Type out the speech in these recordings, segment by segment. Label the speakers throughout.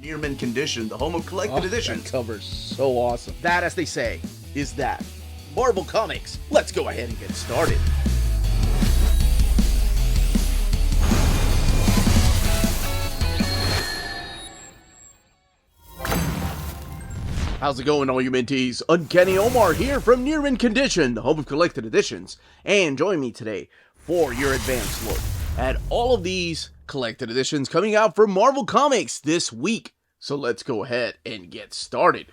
Speaker 1: Near mint condition, the home of collected editions.
Speaker 2: That cover's so awesome. That, as they say, is that. Marvel Comics. Let's go ahead and get started. How's it going, all you minties? Uncanny Omar here from Near Mint Condition, the home of collected editions. And join me today for your advanced look at all of these collected editions coming out from Marvel Comics this week. So let's go ahead and get started.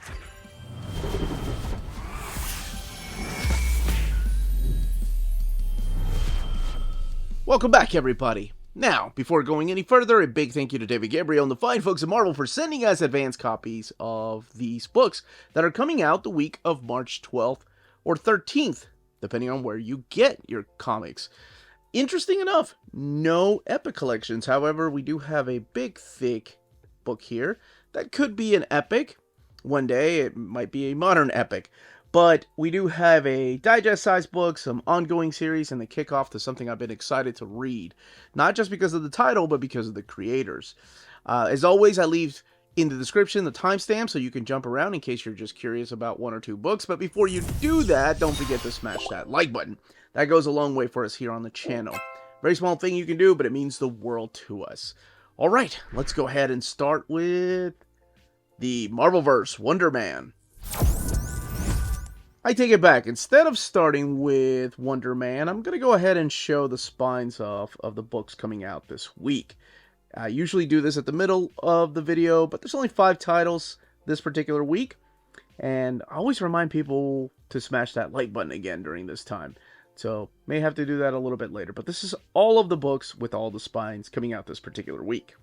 Speaker 2: Welcome back, everybody. Now, before going any further, a big thank you to David Gabriel and the fine folks at Marvel for sending us advanced copies of these books that are coming out the week of March 12th or 13th, depending on where you get your comics. Interesting enough, no epic collections. However, we do have a big, thick book here that could be an epic. One day, it might be a modern epic. But we do have a digest-sized book, some ongoing series, and the kickoff to something I've been excited to read. Not just because of the title, but because of the creators. As always, I leave in the description the timestamp so you can jump around in case you're just curious about one or two books. But before you do that, don't forget to smash that like button. That goes a long way for us here on the channel. Very small thing you can do, but it means the world to us. Alright, let's go ahead and start with the Marvel-verse Wonder Man. I take it back. Instead of starting with Wonder Man, I'm going to go ahead and show the spines of the books coming out this week. I usually do this at the middle of the video, but there's only 5 titles this particular week. And I always remind people to smash that like button again during this time. So, may have to do that a little bit later. But this is all of the books with all the spines coming out this particular week.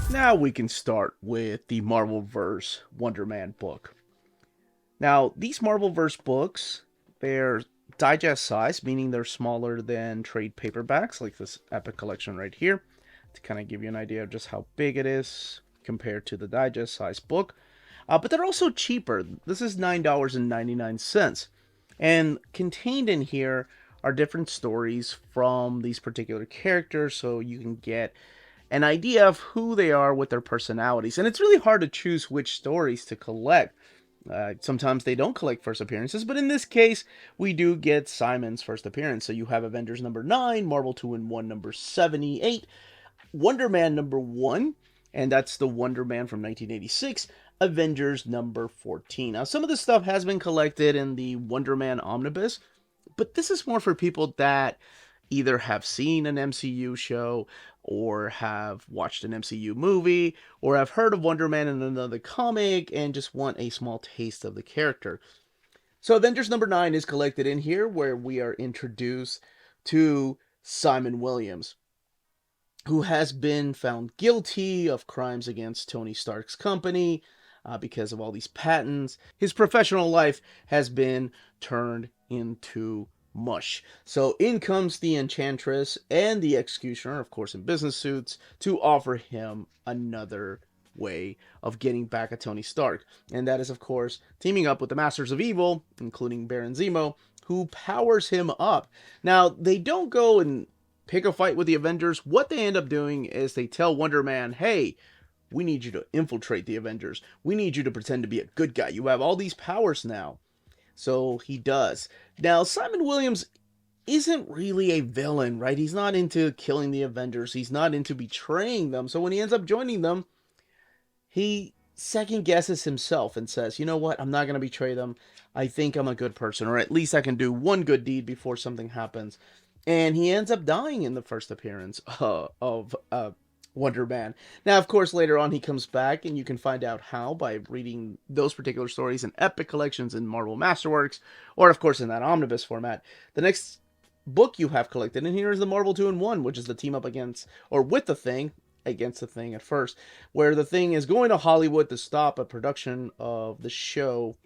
Speaker 2: Now we can start with the Marvel-verse Wonder Man book. Now, these Marvel-verse books, they're digest size, meaning they're smaller than trade paperbacks, like this epic collection right here, to kind of give you an idea of just how big it is compared to the digest size book. But they're also cheaper. This is $9.99. And contained in here are different stories from these particular characters, so you can get an idea of who they are with their personalities. And it's really hard to choose which stories to collect. Sometimes they don't collect first appearances, but in this case, we do get Simon's first appearance. So you have Avengers number 9, Marvel 2-in-1 number 78, Wonder Man number 1, and that's the Wonder Man from 1986, Avengers number 14. Now, some of this stuff has been collected in the Wonder Man Omnibus, but this is more for people that either have seen an MCU show, or have watched an MCU movie, or have heard of Wonder Man in another comic, and just want a small taste of the character. So Avengers number 9 is collected in here, where we are introduced to Simon Williams, who has been found guilty of crimes against Tony Stark's company, because of all these patents. His professional life has been turned into mush. So in comes the Enchantress and the Executioner, of course in business suits, to offer him another way of getting back at Tony Stark. And that is, of course, teaming up with the Masters of Evil, including Baron Zemo, who powers him up. Now, they don't go and pick a fight with the Avengers. What they end up doing is they tell Wonder Man, hey, we need you to infiltrate the Avengers. We need you to pretend to be a good guy. You have all these powers now. So he does. Now, Simon Williams isn't really a villain, right? He's not into killing the Avengers. He's not into betraying them. So when he ends up joining them, he second guesses himself and says, you know what? I'm not going to betray them. I think I'm a good person, or at least I can do one good deed before something happens. And he ends up dying in the first appearance of Wonder Man. Now, of course, later on he comes back, and you can find out how by reading those particular stories in epic collections in Marvel Masterworks, or of course in that omnibus format. The next book you have collected in here is the Marvel 2-in-1, which is the team up against, or with the Thing, against the Thing at first, where the Thing is going to Hollywood to stop a production of the show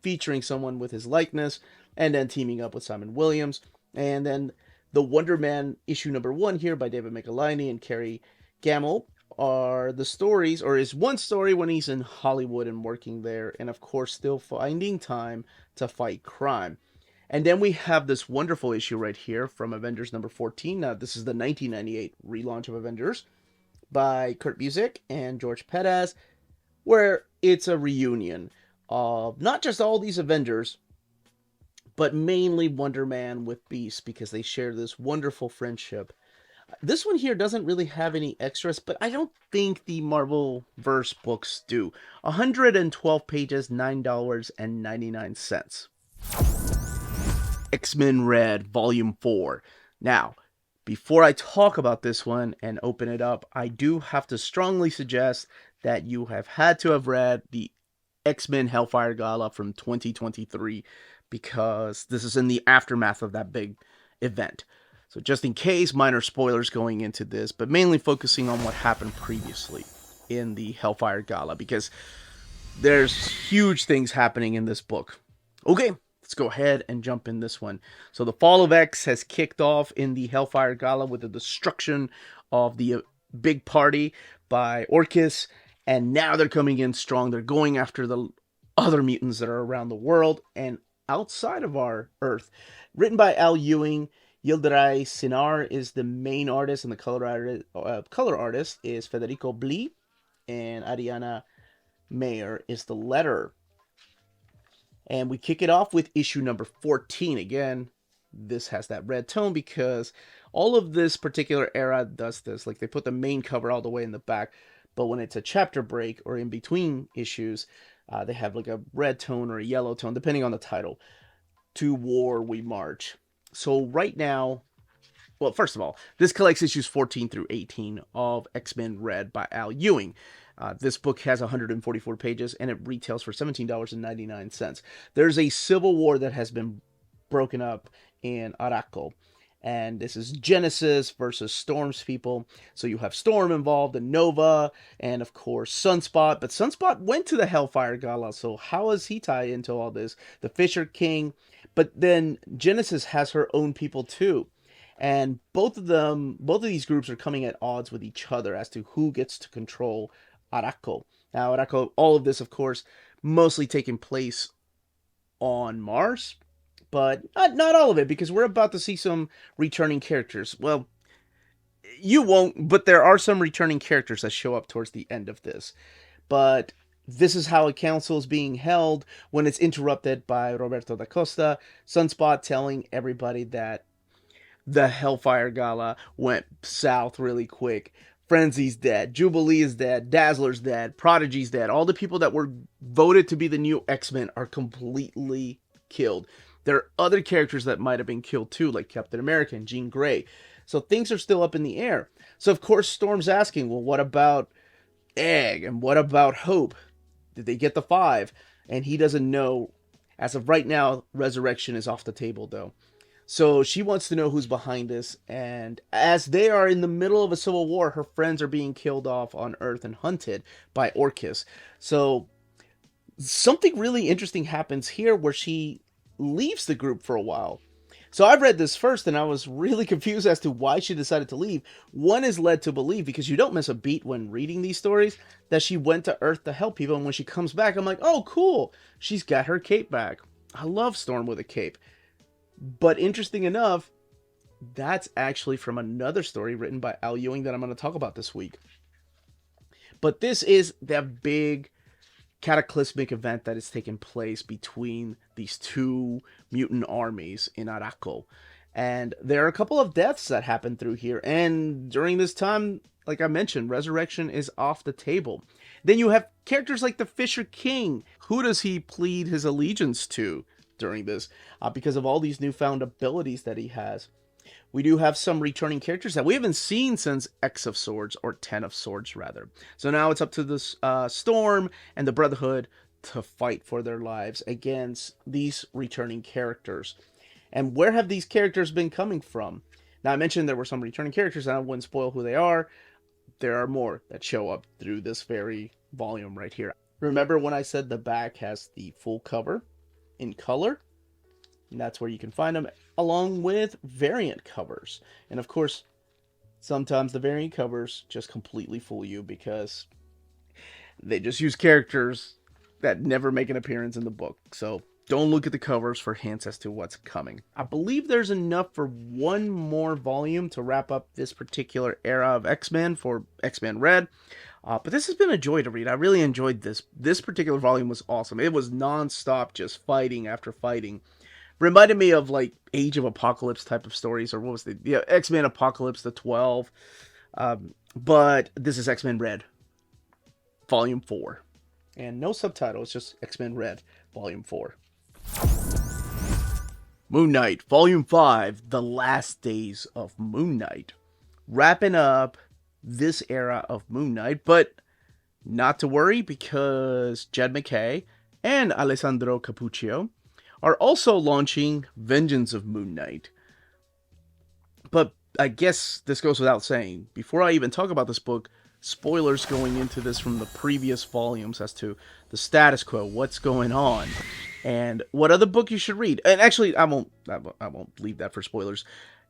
Speaker 2: featuring someone with his likeness, and then teaming up with Simon Williams. And then the Wonder Man issue number 1 here by David Michelinie and Carrie Gamble are the stories, or is one story when he's in Hollywood and working there, and of course still finding time to fight crime. And then we have this wonderful issue right here from Avengers number 14. Now, this is the 1998 relaunch of Avengers by Kurt Busiek and George Perez, where it's a reunion of not just all these Avengers, but mainly Wonder Man with Beast, because they share this wonderful friendship. This one here doesn't really have any extras, but I don't think the Marvel Verse books do. 112 pages, $9.99. X-Men Red, Volume 4. Now, before I talk about this one and open it up, I do have to strongly suggest that you have had to have read the X-Men Hellfire Gala from 2023, because this is in the aftermath of that big event. So just in case, minor spoilers going into this, but mainly focusing on what happened previously in the Hellfire Gala, because there's huge things happening in this book. Okay, let's go ahead and jump in this one. So the Fall of X has kicked off in the Hellfire Gala with the destruction of the big party by Orcus, and now they're coming in strong. They're going after the other mutants that are around the world and outside of our Earth. Written by Al Ewing, Yildiray Sinar is the main artist, and the color artist is Federico Bli, and Ariana Mayer is the letterer. And we kick it off with issue number 14. Again, this has that red tone because all of this particular era does this. Like, they put the main cover all the way in the back, but when it's a chapter break or in between issues, they have like a red tone or a yellow tone, depending on the title. To War We March. So right now, well, first of all, this collects issues 14 through 18 of X-Men Red by Al Ewing. This book has 144 pages, and it retails for $17.99. There's a civil war that has been broken up in Araco, and this is Genesis versus Storm's people. So you have Storm involved, and Nova, and of course Sunspot. But Sunspot went to the Hellfire Gala, so how does he tie into all this? The Fisher King. But then Genesis has her own people too. And both of these groups are coming at odds with each other as to who gets to control Araco. Now, Araco, all of this, of course, mostly taking place on Mars, but not all of it, because we're about to see some returning characters. Well, you won't, but there are some returning characters that show up towards the end of this. But this is how a council is being held when it's interrupted by Roberto da Costa, Sunspot telling everybody that the Hellfire Gala went south really quick. Frenzy's dead, Jubilee is dead, Dazzler's dead, Prodigy's dead. All the people that were voted to be the new X-Men are completely killed. There are other characters that might have been killed too, like Captain America and Jean Grey. So things are still up in the air. So of course Storm's asking, well, what about Egg? And what about Hope? Did they get the 5? And he doesn't know. As of right now, Resurrection is off the table, though. So she wants to know who's behind this. And as they are in the middle of a civil war, her friends are being killed off on Earth and hunted by Orcus. So something really interesting happens here where she leaves the group for a while. So I've read this first, and I was really confused as to why she decided to leave. One is led to believe, because you don't miss a beat when reading these stories, that she went to Earth to help people, and when she comes back, I'm like, oh, cool, she's got her cape back. I love Storm with a cape. But interesting enough, that's actually from another story written by Al Ewing that I'm going to talk about this week. But this is that big cataclysmic event that is taking place between these two mutant armies in Araco. And there are a couple of deaths that happen through here. And during this time, like I mentioned, Resurrection is off the table. Then you have characters like the Fisher King. Who does he plead his allegiance to during this? Because of all these newfound abilities that he has. We do have some returning characters that we haven't seen since X of Swords, or 10 of Swords, rather. So now it's up to this Storm and the Brotherhood to fight for their lives against these returning characters. And where have these characters been coming from? Now, I mentioned there were some returning characters, and I wouldn't spoil who they are. There are more that show up through this very volume right here. Remember when I said the back has the full cover in color? And that's where you can find them, along with variant covers. And of course, sometimes the variant covers just completely fool you because they just use characters that never make an appearance in the book. So Don't look at the covers for hints as to what's coming. I believe there's enough for one more volume to wrap up this particular era of X-Men for X-Men Red. But this has been a joy to read. I really enjoyed this. This particular volume was awesome. It was non-stop, just fighting after fighting. Reminded me of like Age of Apocalypse type of stories, or what was the X-Men Apocalypse, the 12. But this is X-Men Red, Volume 4. And no subtitles, just X-Men Red, Volume 4. Moon Knight, Volume 5, The Last Days of Moon Knight. Wrapping up this era of Moon Knight, but not to worry because Jed MacKay and Alessandro Cappuccio are also launching Vengeance of Moon Knight. But I guess this goes without saying, before I even talk about this book, spoilers going into this from the previous volumes as to the status quo, what's going on, and what other book you should read. And actually, I won't leave that for spoilers.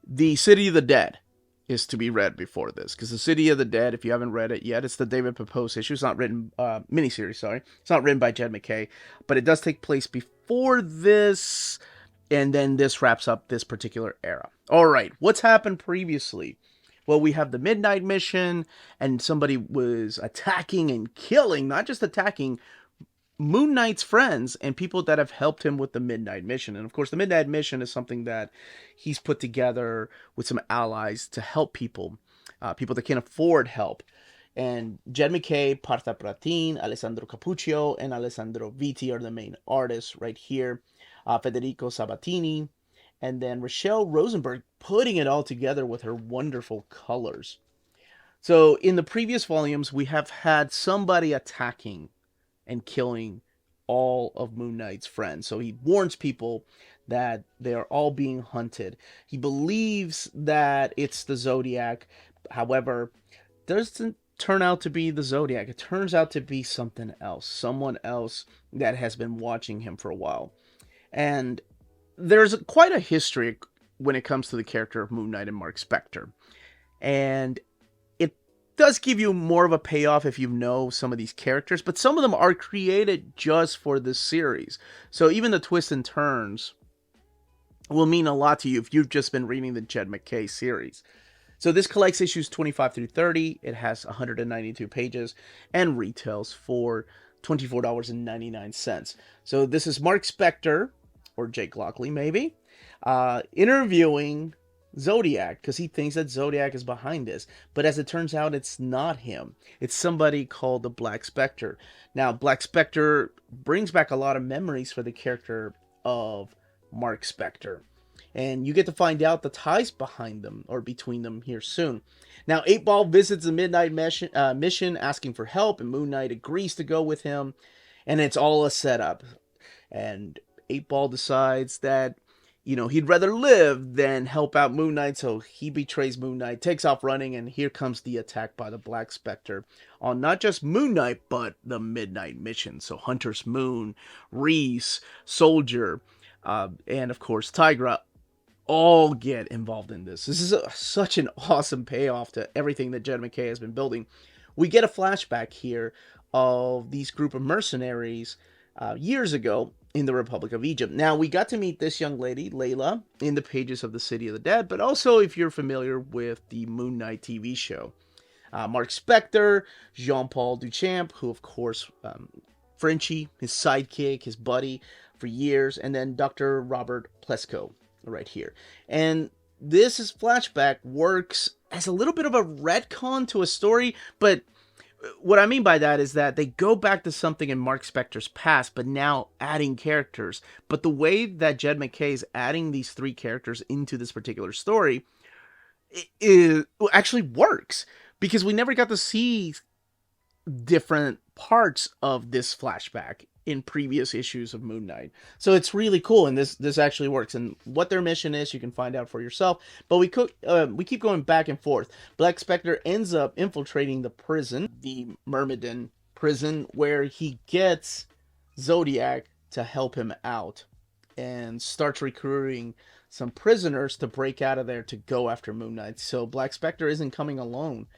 Speaker 2: The City of the Dead is to be read before this, because the City of the Dead, if you haven't read it yet, it's the David Pepose issue. It's not written miniseries, sorry. It's not written by Jed MacKay, but it does take place before this, and then this wraps up this particular era. All right, what's happened previously? Well, we have the Midnight Mission, and somebody was attacking and killing, not just attacking, Moon Knight's friends and people that have helped him with the Midnight Mission. And of course, the Midnight Mission is something that he's put together with some allies to help people, people that can't afford help. And Jed MacKay, Partha Pratin, Alessandro Cappuccio, and Alessandro Vitti are the main artists right here. Federico Sabatini, and then Rochelle Rosenberg putting it all together with her wonderful colors. So in the previous volumes, we have had somebody attacking and killing all of Moon Knight's friends. So he warns people that they are all being hunted. He believes that it's the Zodiac. However, doesn't turn out to be the Zodiac. It turns out to be something else. Someone else that has been watching him for a while. And there's quite a history when it comes to the character of Moon Knight and Mark Spector. And it does give you more of a payoff if you know some of these characters, but some of them are created just for this series. So even the twists and turns will mean a lot to you if you've just been reading the Jed MacKay series. So this collects issues 25 through 30. It has 192 pages and retails for $24.99. So this is Mark Spector, or Jake Lockley maybe, interviewing Zodiac, because he thinks that Zodiac is behind this. But as it turns out, it's not him. It's somebody called the Black Spectre. Now, Black Spectre brings back a lot of memories for the character of Mark Spector. And you get to find out the ties behind them, or between them, here soon. Now, 8-Ball visits the Midnight mission asking for help, and Moon Knight agrees to go with him. And it's all a setup. And 8-Ball decides that, you know, he'd rather live than help out Moon Knight, so he betrays Moon Knight, takes off running, and here comes the attack by the Black Spectre on not just Moon Knight, but the Midnight Mission. So Hunter's Moon, Reese, Soldier, and of course Tigra all get involved in this. This is such an awesome payoff to everything that Jed MacKay has been building. We get a flashback here of these group of mercenaries years ago in the Republic of Egypt. Now, we got to meet this young lady, Layla, in the pages of the City of the Dead, but also if you're familiar with the Moon Knight TV show. Mark Spector, Jean-Paul Duchamp, who of course, Frenchie, his sidekick, his buddy for years, and then Dr. Robert Plesko right here. And this flashback works as a little bit of a retcon to a story, but what I mean by that is that they go back to something in Mark Spector's past, but now adding characters. But the way that Jed MacKay is adding these 3 characters into this particular story actually works, because we never got to see different parts of this flashback in previous issues of Moon Knight. So it's really cool, and this actually works. And what their mission is, you can find out for yourself. But we keep going back and forth. Black Spectre ends up infiltrating the prison, the Myrmidon prison, where he gets Zodiac to help him out and starts recruiting some prisoners to break out of there to go after Moon Knight. So Black Spectre isn't coming alone.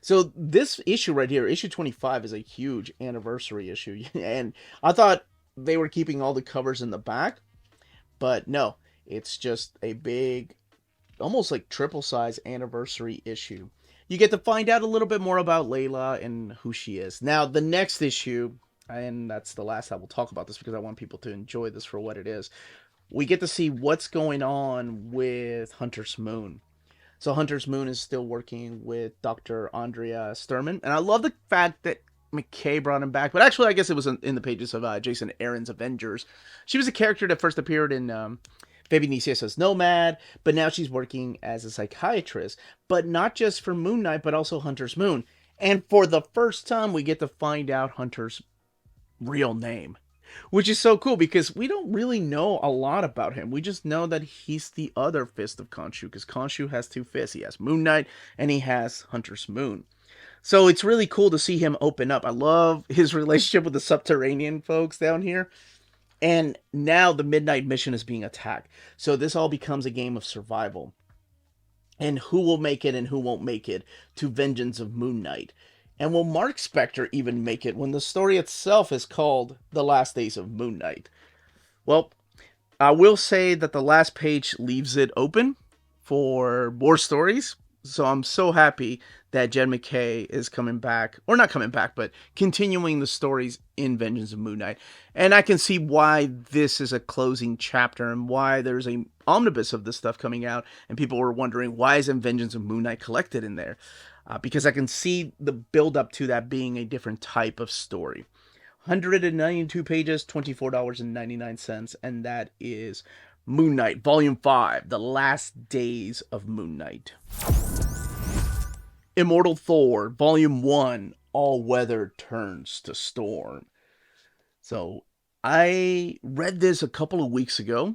Speaker 2: So this issue right here, issue 25, is a huge anniversary issue. And I thought they were keeping all the covers in the back, but no, it's just a big, almost like triple size anniversary issue. You get to find out a little bit more about Layla and who she is. Now, the next issue, and that's the last I will talk about this because I want people to enjoy this for what it is. We get to see what's going on with Hunter's Moon. So Hunter's Moon is still working with Dr. Andrea Sturman. And I love the fact that McKay brought him back. But actually, I guess it was in the pages of Jason Aaron's Avengers. She was a character that first appeared in Baby Nicias Nomad. But now she's working as a psychiatrist. But not just for Moon Knight, but also Hunter's Moon. And for the first time, we get to find out Hunter's real name. Which is so cool because we don't really know a lot about him. We just know that he's the other fist of Khonshu because Khonshu has two fists. He has Moon Knight and he has Hunter's Moon. So it's really cool to see him open up. I love his relationship with the subterranean folks down here. And now the Midnight Mission is being attacked. So this all becomes a game of survival. And who will make it and who won't make it to Vengeance of Moon Knight. And will Mark Spector even make it when the story itself is called The Last Days of Moon Knight? Well, I will say that the last page leaves it open for more stories. So I'm so happy that Jed McKay is coming back, or not coming back, but continuing the stories in Vengeance of Moon Knight. And I can see why this is a closing chapter and why there's a omnibus of this stuff coming out. And people were wondering, why isn't Vengeance of Moon Knight collected in there? Because I can see the build up to that being a different type of story. 192 pages, $24.99, and that is Moon Knight, Volume 5, The Last Days of Moon Knight. Immortal Thor, Volume 1, All Weather Turns to Storm. So, I read this a couple of weeks ago.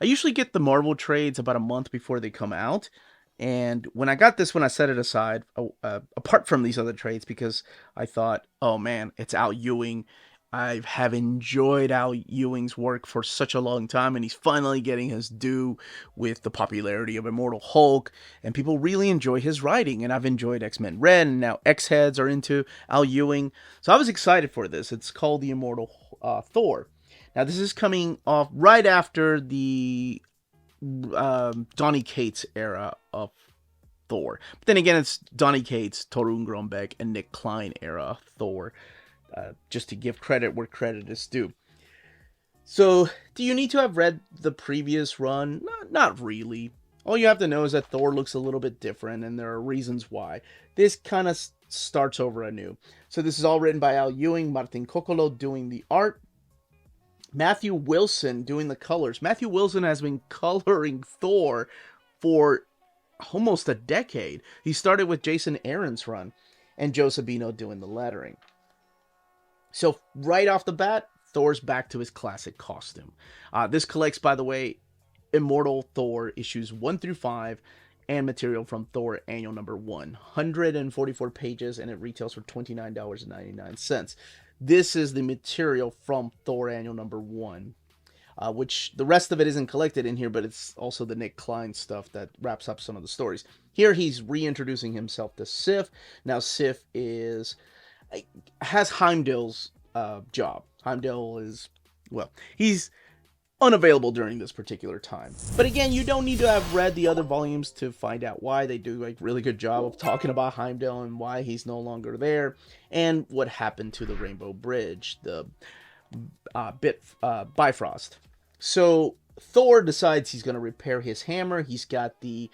Speaker 2: I usually get the Marvel trades about a month before they come out. And when I got this one, I set it aside, apart from these other trades, because I thought, oh man, it's Al Ewing. I have enjoyed Al Ewing's work for such a long time, and he's finally getting his due with the popularity of Immortal Hulk, and people really enjoy his writing, and I've enjoyed X-Men Red, and now X-Heads are into Al Ewing, so I was excited for this. It's called the Immortal Thor. Now, this is coming off right after the Donny Cates era of Thor. But then again, it's Donny Cates, Torunn Grønbekk, and Nick Klein era Thor. Just to give credit where credit is due. So, do you need to have read the previous run? Not really. All you have to know is that Thor looks a little bit different, and there are reasons why. This kind of starts over anew. So this is all written by Al Ewing, Martin Coccolo doing the art, Matthew Wilson doing the colors. Matthew Wilson has been coloring Thor for almost a decade. He started with Jason Aaron's run, and Joe Sabino doing the lettering. So right off the bat, Thor's back to his classic costume. This collects, by the way, Immortal Thor issues 1 through 5 and material from Thor Annual Number 1. 144 pages, and it retails for $29.99. This is the material from Thor Annual Number 1, which the rest of it isn't collected in here, but it's also the Nick Klein stuff that wraps up some of the stories. Here he's reintroducing himself to Sif. Now Sif has Heimdall's job. Heimdall is, well, he's unavailable during this particular time. But again, you don't need to have read the other volumes to find out why. They do a really good job of talking about Heimdall and why he's no longer there, and what happened to the Rainbow Bridge, the Bifrost. So Thor decides he's going to repair his hammer. He's got the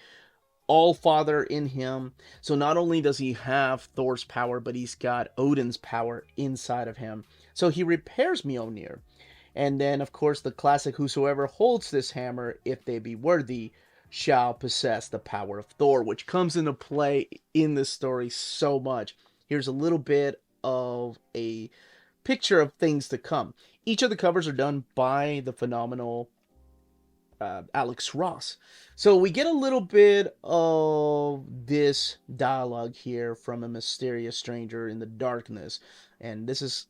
Speaker 2: All-Father in him. So not only does he have Thor's power, but he's got Odin's power inside of him. So he repairs Mjolnir. And then, of course, the classic, whosoever holds this hammer, if they be worthy, shall possess the power of Thor, which comes into play in this story so much. Here's a little bit of a picture of things to come. Each of the covers are done by the phenomenal Alex Ross. So we get a little bit of this dialogue here from a mysterious stranger in the darkness. And this is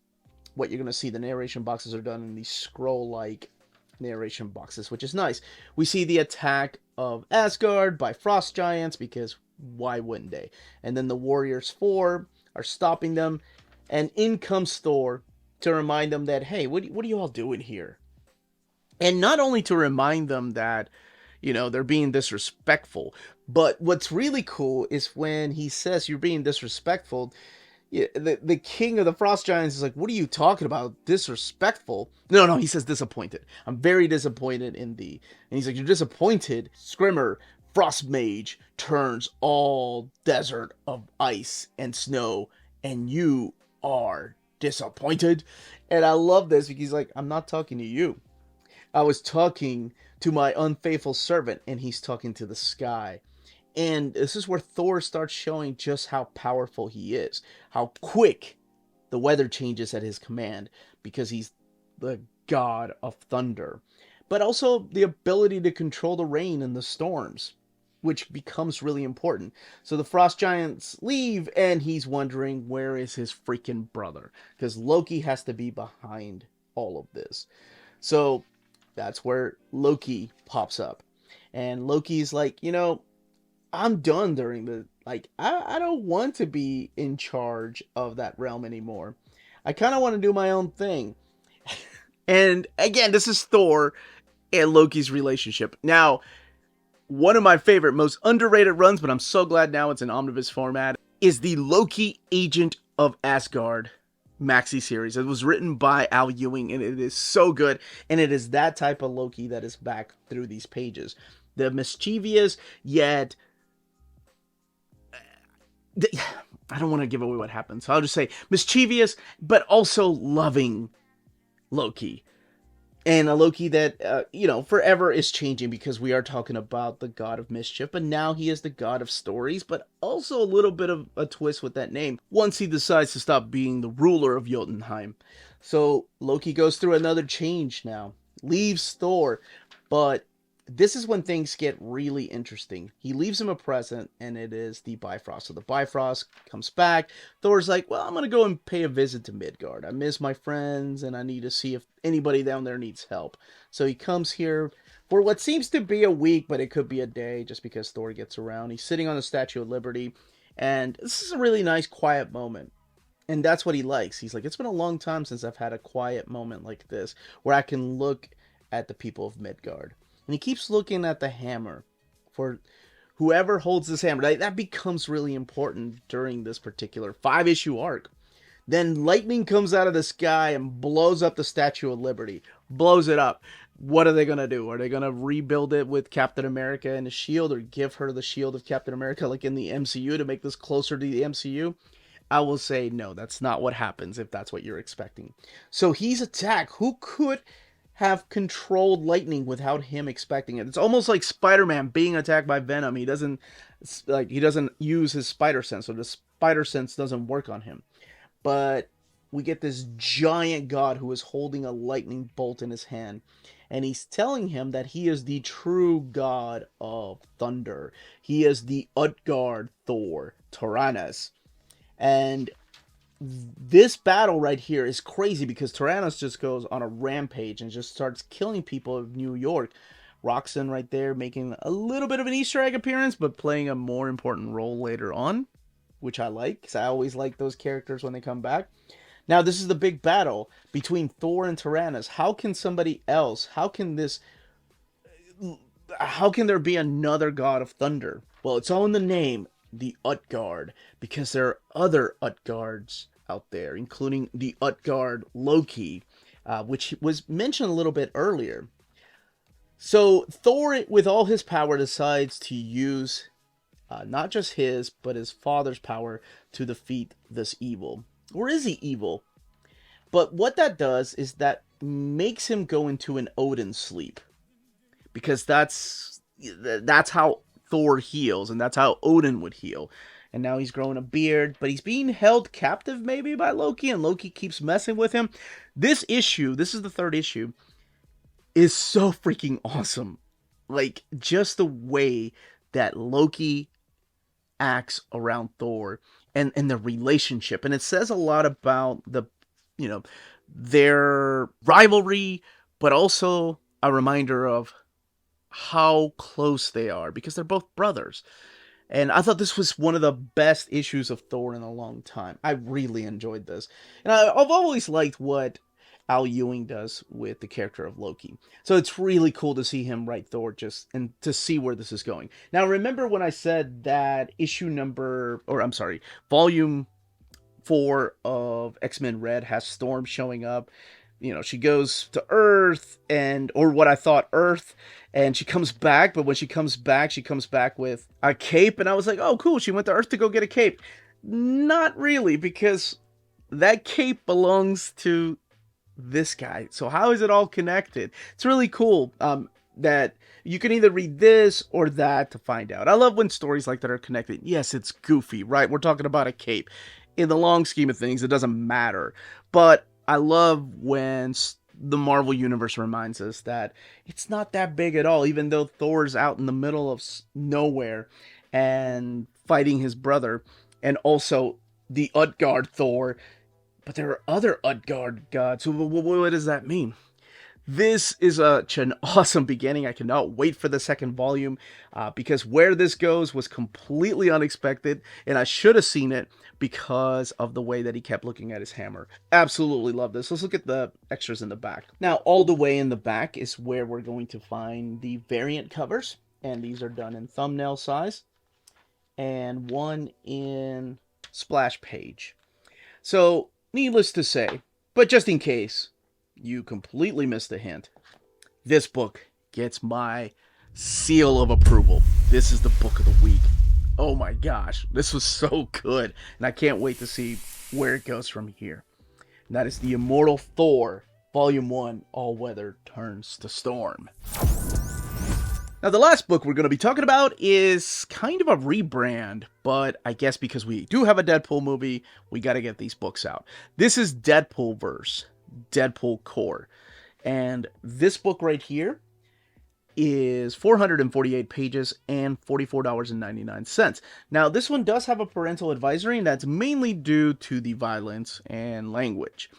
Speaker 2: what you're going to see. The narration boxes are done in these scroll-like narration boxes, which is nice. We see the attack of Asgard by frost giants, because why wouldn't they? And then the Warriors 4 are stopping them, and in comes Thor to remind them that, hey, what are you all doing here? And not only to remind them that, they're being disrespectful, but what's really cool is when he says you're being disrespectful, the king of the frost giants is like, what are you talking about? Disrespectful? No, he says disappointed. I'm very disappointed in thee. And he's like, you're disappointed? Scrimmer, frost mage, turns all desert of ice and snow, and you are disappointed? And I love this because he's like, I'm not talking to you. I was talking to my unfaithful servant, and he's talking to the sky. And this is where Thor starts showing just how powerful he is, how quick the weather changes at his command, because he's the god of thunder. But also the ability to control the rain and the storms, which becomes really important. So the frost giants leave, and he's wondering, where is his freaking brother? Because Loki has to be behind all of this. So that's where Loki pops up. And Loki's like, I'm done during the, I don't want to be in charge of that realm anymore. I kind of want to do my own thing. And again, this is Thor and Loki's relationship. Now, one of my favorite, most underrated runs, but I'm so glad now it's in omnibus format, is the Loki Agent of Asgard maxi series. It was written by Al Ewing, and it is so good. And it is that type of Loki that is back through these pages. The mischievous, yet I don't want to give away what happens, so I'll just say mischievous, but also loving Loki. And a Loki that, forever is changing, because we are talking about the god of mischief, but now he is the god of stories, but also a little bit of a twist with that name once he decides to stop being the ruler of Jotunheim. So Loki goes through another change now, leaves Thor, but this is when things get really interesting. He leaves him a present, and it is the Bifrost. So the Bifrost comes back. Thor's like, well, I'm going to go and pay a visit to Midgard. I miss my friends, and I need to see if anybody down there needs help. So he comes here for what seems to be a week, but it could be a day, just because Thor gets around. He's sitting on the Statue of Liberty, and this is a really nice, quiet moment. And that's what he likes. He's like, it's been a long time since I've had a quiet moment like this, where I can look at the people of Midgard. And he keeps looking at the hammer for whoever holds this hammer. That becomes really important during this particular 5-issue arc. Then lightning comes out of the sky and blows up the Statue of Liberty. Blows it up. What are they going to do? Are they going to rebuild it with Captain America and a shield, or give her the shield of Captain America like in the MCU to make this closer to the MCU? I will say no, that's not what happens if that's what you're expecting. So he's attacked. Who could have controlled lightning without him expecting it? It's almost like Spider-Man being attacked by Venom. He doesn't use his spider sense, so the spider sense doesn't work on him. But we get this giant god who is holding a lightning bolt in his hand, and he's telling him that he is the true god of thunder. He is the Utgard Thor, Tyrannus. And this battle right here is crazy, because Tyrannus just goes on a rampage and just starts killing people of New York. Roxanne right there making a little bit of an Easter egg appearance, but playing a more important role later on, which I like, because I always like those characters when they come back. Now, this is the big battle between Thor and Tyrannus. How can there be another god of thunder? Well, it's all in the name, the Utgard, because there are other Utgards out there, including the Utgard Loki, which was mentioned a little bit earlier. So Thor, with all his power, decides to use not just his, but his father's power to defeat this evil. Or is he evil? But what that does is that makes him go into an Odin sleep, because that's how Thor heals, and that's how Odin would heal. And now he's growing a beard, but he's being held captive maybe by Loki, and Loki keeps messing with him. This issue, this is the 3rd issue, is so freaking awesome. Like, just the way that Loki acts around Thor, and the relationship. And it says a lot about their rivalry, but also a reminder of how close they are, because they're both brothers. And I thought this was one of the best issues of Thor in a long time. I really enjoyed this. And I've always liked what Al Ewing does with the character of Loki. So it's really cool to see him write Thor and to see where this is going. Now, remember when I said that volume 4 of X-Men Red has Storm showing up? You know, she goes to Earth, or what I thought Earth, and she comes back, but when she comes back with a cape, and I was like, oh, cool, she went to Earth to go get a cape. Not really, because that cape belongs to this guy. So how is it all connected? It's really cool that you can either read this or that to find out. I love when stories like that are connected. Yes, it's goofy, right? We're talking about a cape. In the long scheme of things, it doesn't matter. But I love when the Marvel Universe reminds us that it's not that big at all, even though Thor's out in the middle of nowhere and fighting his brother, and also the Utgard Thor. But there are other Utgard gods. So what does that mean? This is an awesome beginning. I cannot wait for the second volume because where this goes was completely unexpected, and I should have seen it because of the way that he kept looking at his hammer. Absolutely love this. Let's look at the extras in the back. Now, all the way in the back is where we're going to find the variant covers, and these are done in thumbnail size, and one in splash page. So, needless to say, but just in case you completely missed the hint, this book gets my seal of approval. This is the book of the week. Oh my gosh, this was so good, and I can't wait to see where it goes from here. And that is the Immortal Thor, Volume 1, All Weather Turns to Storm. Now, the last book we're going to be talking about is kind of a rebrand, but I guess because we do have a Deadpool movie, we got to get these books out. This is Deadpool-VERSE, Deadpool Core. And this book right here is 448 pages and $44.99. Now, this one does have a parental advisory, and that's mainly due to the violence and language.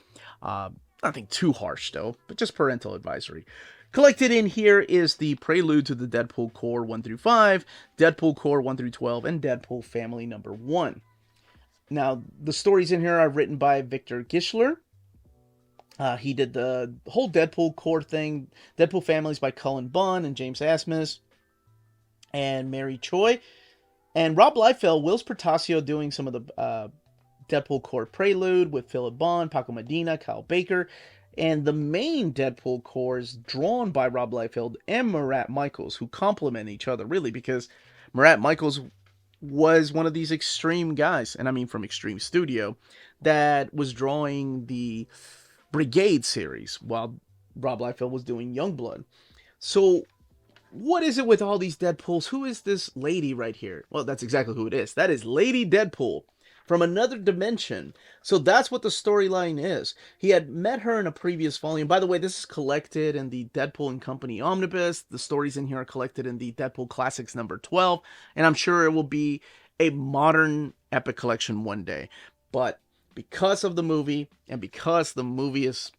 Speaker 2: Nothing too harsh, though, but just parental advisory. Collected in here is the prelude to the Deadpool Core 1 through 5, Deadpool Core 1 through 12, and Deadpool Family number 1. Now, the stories in here are written by Victor Gischler. He did the whole Deadpool Core thing. Deadpool Families by Cullen Bunn and James Asmus and Mary Choi. And Rob Liefeld, Wills Portacio doing some of the Deadpool Core prelude with Philip Bond, Paco Medina, Kyle Baker. And the main Deadpool core is drawn by Rob Liefeld and Murat Michaels, who complement each other, really, because Murat Michaels was one of these extreme guys, and I mean from Extreme Studio, that was drawing the Brigade series while Rob Liefeld was doing Youngblood. So, what is it with all these Deadpools? Who is this lady right here? Well, that's exactly who it is. That is Lady Deadpool from another dimension. So that's what the storyline is. He had met her in a previous volume. By the way, this is collected in the Deadpool and Company Omnibus. The stories in here are collected in the Deadpool Classics number 12. And I'm sure it will be a modern epic collection one day. But because of the movie, and because the movie is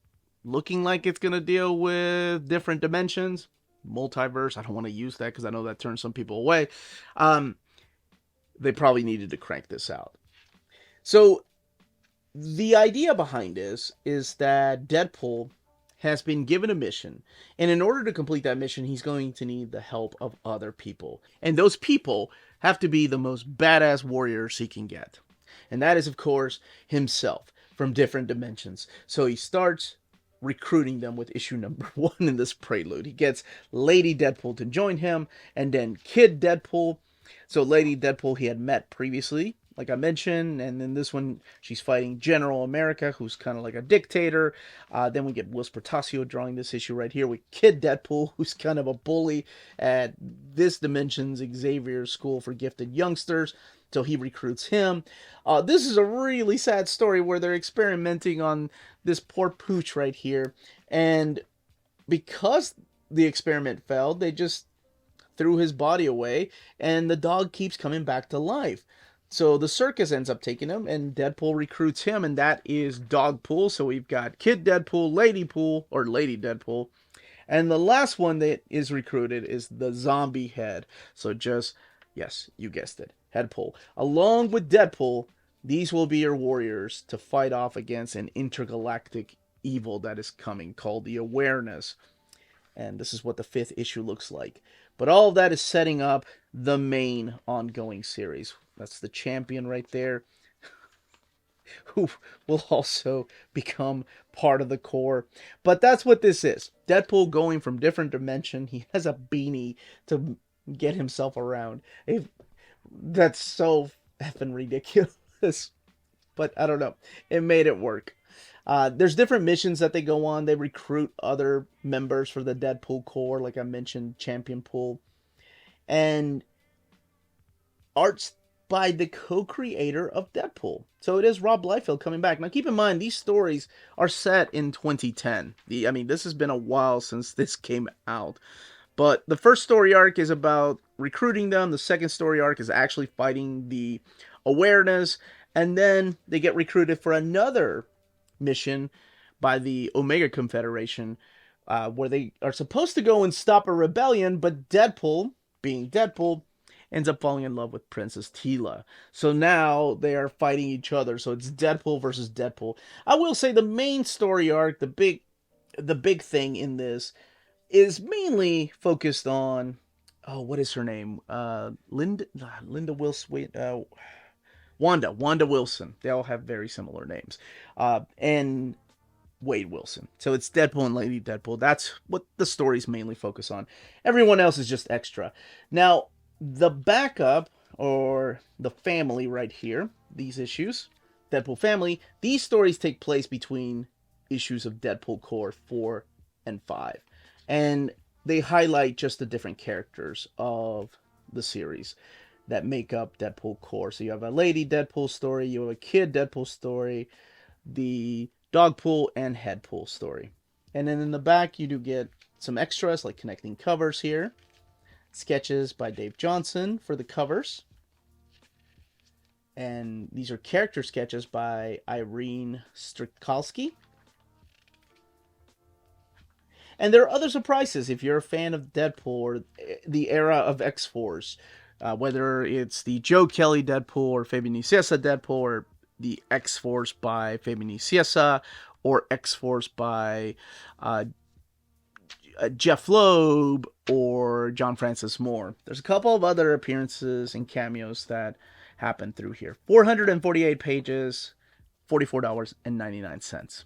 Speaker 2: looking like it's going to deal with different dimensions, multiverse, I don't want to use that because I know that turns some people away, they probably needed to crank this out. So, the idea behind this is that Deadpool has been given a mission, and in order to complete that mission, he's going to need the help of other people. And those people have to be the most badass warriors he can get. And that is, of course, himself from different dimensions. So he starts recruiting them with issue number 1 in this prelude. He gets Lady Deadpool to join him, and then Kid Deadpool. So Lady Deadpool he had met previously, like I mentioned, and then this one, she's fighting General America, who's kind of like a dictator. Then we get Wills Portacio drawing this issue right here with Kid Deadpool, who's kind of a bully at this dimension's Xavier School for Gifted Youngsters, so he recruits him. This is a really sad story where they're experimenting on this poor pooch right here, and because the experiment failed, they just threw his body away, and the dog keeps coming back to life. So the circus ends up taking him, and Deadpool recruits him, and that is Dogpool. So we've got Kid Deadpool, Lady Deadpool, and the last one that is recruited is the Zombie Head. So just, yes, you guessed it, Deadpool. Along with Deadpool, these will be your warriors to fight off against an intergalactic evil that is coming called the Awareness. And this is what the 5th issue looks like. But all of that is setting up the main ongoing series. That's the champion right there, who will also become part of the core. But that's what this is. Deadpool going from different dimension. He has a beanie to get himself around. That's so effing ridiculous. But I don't know. It made it work. There's different missions that they go on. They recruit other members for the Deadpool Corps, like I mentioned, Champion Pool. And art's by the co-creator of Deadpool. So it is Rob Liefeld coming back. Now keep in mind, these stories are set in 2010. I mean, this has been a while since this came out. But the first story arc is about recruiting them. The second story arc is actually fighting the Awareness. And then they get recruited for another mission by the Omega Confederation, where they are supposed to go and stop a rebellion, but Deadpool, being Deadpool, ends up falling in love with Princess Tila. So now they are fighting each other. So it's Deadpool versus Deadpool. I will say the main story arc, the big thing in this, is mainly focused on, what is her name? Linda Wilson. Wanda Wilson. They all have very similar names. And Wade Wilson. So it's Deadpool and Lady Deadpool. That's what the stories mainly focus on. Everyone else is just extra. Now, the backup, or the family right here, these issues, Deadpool family, these stories take place between issues of Deadpool Corps 4 and 5. And they highlight just the different characters of the series that make up Deadpool Corps. So you have a Lady Deadpool story, you have a Kid Deadpool story, the Dogpool and Headpool story. And then in the back you do get some extras like connecting covers here. Sketches by Dave Johnson for the covers. And these are character sketches by Irene Strikalski. And there are other surprises if you're a fan of Deadpool or the era of X-Force. Whether it's the Joe Kelly Deadpool or Fabian Nicieza Deadpool, or the X-Force by Fabian Nicieza, or X-Force by Jeff Loeb or John Francis Moore. There's a couple of other appearances and cameos that happen through here. 448 pages, $44.99.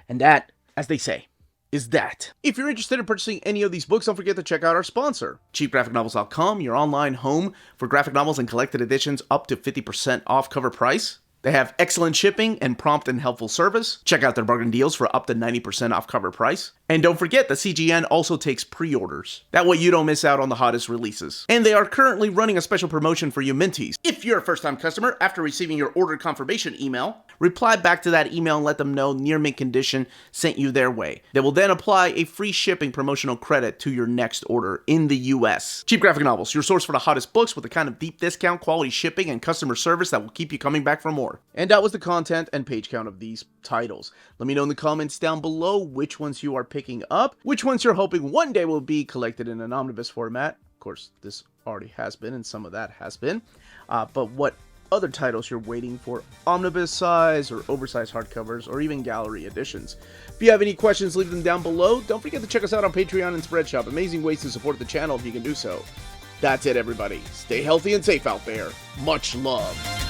Speaker 2: And that, as they say, is that. If you're interested in purchasing any of these books, don't forget to check out our sponsor, cheapgraphicnovels.com, your online home for graphic novels and collected editions up to 50% off cover price. They have excellent shipping and prompt and helpful service. Check out their bargain deals for up to 90% off cover price. And don't forget that CGN also takes pre-orders. That way you don't miss out on the hottest releases. And they are currently running a special promotion for you Minties. If you're a first-time customer, after receiving your order confirmation email, reply back to that email and let them know Near Mint Condition sent you their way. They will then apply a free shipping promotional credit to your next order in the US. Cheap Graphic Novels, your source for the hottest books with the kind of deep discount, quality shipping, and customer service that will keep you coming back for more. And that was the content and page count of these titles. Let me know in the comments down below which ones you are picking up, which ones you're hoping one day will be collected in an omnibus format. Of course, this already has been, and some of that has been. But what other titles you're waiting for omnibus size or oversized hardcovers or even gallery editions. If you have any questions, leave them down below. Don't forget to check us out on Patreon and Spreadshop. Amazing ways to support the channel if you can do so. That's it, everybody. Stay healthy and safe out there. Much love.